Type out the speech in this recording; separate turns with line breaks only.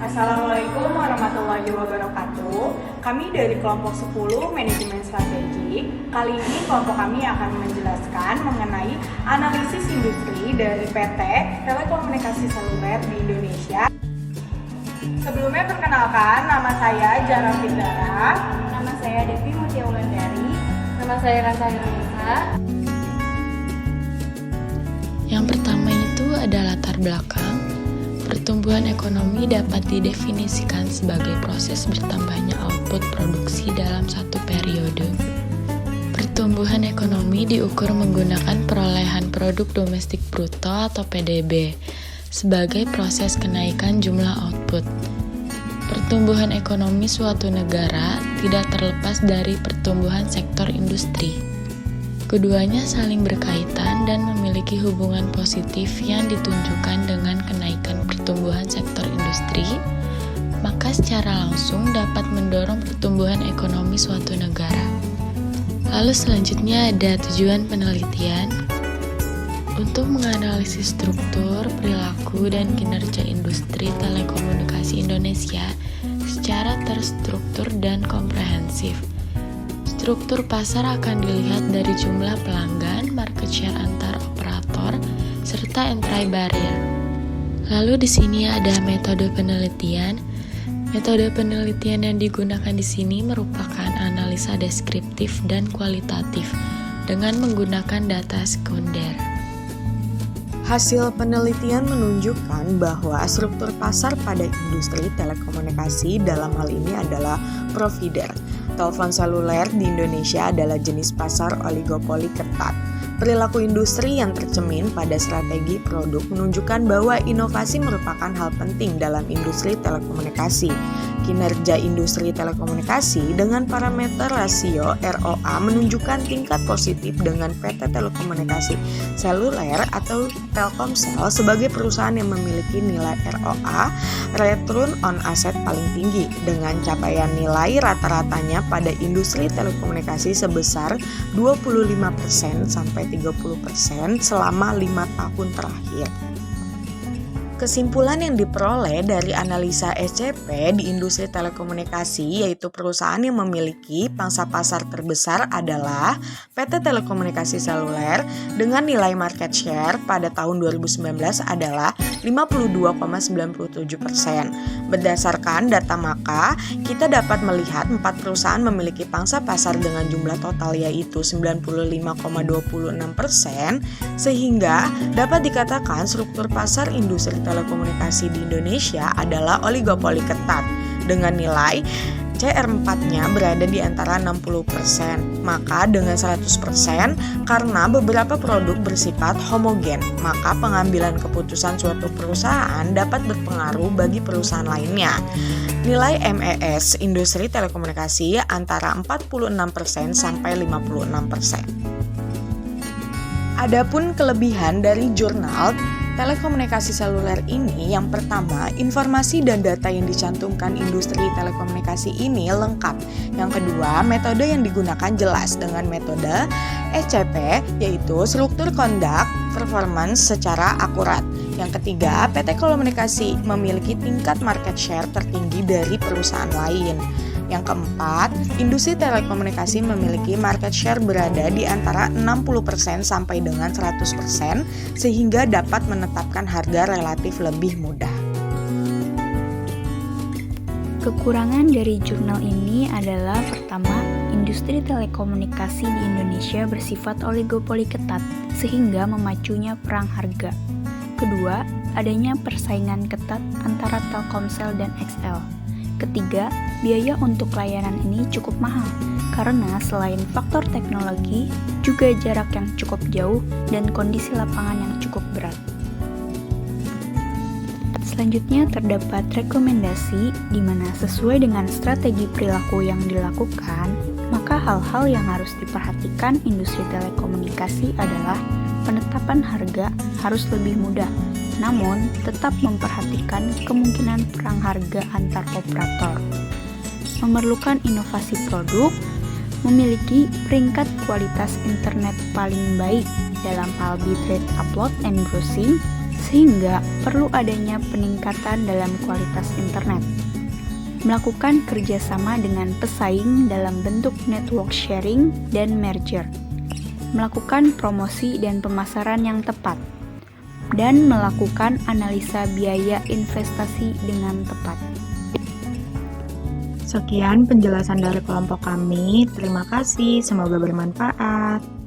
Assalamualaikum warahmatullahi wabarakatuh. Kami dari kelompok 10 Manajemen Strategi. Kali ini kelompok kami akan menjelaskan mengenai analisis industri dari PT Telekomunikasi Seluler di Indonesia. Sebelumnya perkenalkan, nama saya Jana Fitara.
Nama saya Devi Mutia Wulandari. Nama saya Rasa Nisa.
Yang pertama itu ada latar belakang. Pertumbuhan ekonomi dapat didefinisikan sebagai proses bertambahnya output produksi dalam satu periode. Pertumbuhan ekonomi diukur menggunakan perolehan produk domestik bruto atau PDB sebagai proses kenaikan jumlah output. Pertumbuhan ekonomi suatu negara tidak terlepas dari pertumbuhan sektor industri. Keduanya saling berkaitan dan memiliki hubungan positif yang ditunjukkan dengan kenaikan pertumbuhan sektor industri, maka secara langsung dapat mendorong pertumbuhan ekonomi suatu negara. Lalu selanjutnya ada tujuan penelitian. Untuk menganalisis struktur, perilaku, dan kinerja industri telekomunikasi Indonesia secara terstruktur dan komprehensif. Struktur pasar akan dilihat dari jumlah pelanggan, market share antar operator, serta entry barrier. Lalu di sini ada metode penelitian. Metode penelitian yang digunakan di sini merupakan analisa deskriptif dan kualitatif dengan menggunakan data sekunder.
Hasil penelitian menunjukkan bahwa struktur pasar pada industri telekomunikasi dalam hal ini adalah provider. Telepon seluler di Indonesia adalah jenis pasar oligopoli ketat. Perilaku industri yang tercermin pada strategi produk menunjukkan bahwa inovasi merupakan hal penting dalam industri telekomunikasi. Kinerja industri telekomunikasi dengan parameter rasio ROA menunjukkan tingkat positif dengan PT Telekomunikasi Seluler atau Telkomsel sebagai perusahaan yang memiliki nilai ROA (Return on Asset) paling tinggi dengan capaian nilai rata-ratanya pada industri telekomunikasi sebesar 25% sampai 30% selama 5 tahun terakhir. Kesimpulan yang diperoleh dari analisa SCP di industri telekomunikasi yaitu perusahaan yang memiliki pangsa pasar terbesar adalah PT Telekomunikasi Seluler dengan nilai market share pada tahun 2019 adalah 52,97%. Berdasarkan data maka, kita dapat melihat 4 perusahaan memiliki pangsa pasar dengan jumlah total yaitu 95,26%, sehingga dapat dikatakan struktur pasar industri telekomunikasi di Indonesia adalah oligopoli ketat dengan nilai CR4-nya berada di antara 60%. Maka dengan 100% karena beberapa produk bersifat homogen, maka pengambilan keputusan suatu perusahaan dapat berpengaruh bagi perusahaan lainnya. Nilai MES industri telekomunikasi antara 46% sampai 56%. Adapun kelebihan dari jurnal telekomunikasi seluler ini, yang pertama, informasi dan data yang dicantumkan industri telekomunikasi ini lengkap. Yang kedua, metode yang digunakan jelas dengan metode SCP, yaitu struktur conduct performance secara akurat. Yang ketiga, PT Komunikasi memiliki tingkat market share tertinggi dari perusahaan lain. Yang keempat, industri telekomunikasi memiliki market share berada di antara 60% sampai dengan 100% sehingga dapat menetapkan harga relatif lebih mudah.
Kekurangan dari jurnal ini adalah pertama, industri telekomunikasi di Indonesia bersifat oligopoli ketat sehingga memacunya perang harga. Kedua, adanya persaingan ketat antara Telkomsel dan XL. Ketiga, biaya untuk layanan ini cukup mahal karena selain faktor teknologi, juga jarak yang cukup jauh dan kondisi lapangan yang cukup berat. Selanjutnya terdapat rekomendasi di mana sesuai dengan strategi perilaku yang dilakukan, maka hal-hal yang harus diperhatikan industri telekomunikasi adalah penetapan harga harus lebih mudah, namun tetap memperhatikan kemungkinan perang harga antar operator. Memerlukan inovasi produk, memiliki peringkat kualitas internet paling baik dalam hal bitrate upload and browsing, sehingga perlu adanya peningkatan dalam kualitas internet. Melakukan kerjasama dengan pesaing dalam bentuk network sharing dan merger, melakukan promosi dan pemasaran yang tepat, dan melakukan analisa biaya investasi dengan tepat.
Sekian penjelasan dari kelompok kami. Terima kasih, semoga bermanfaat.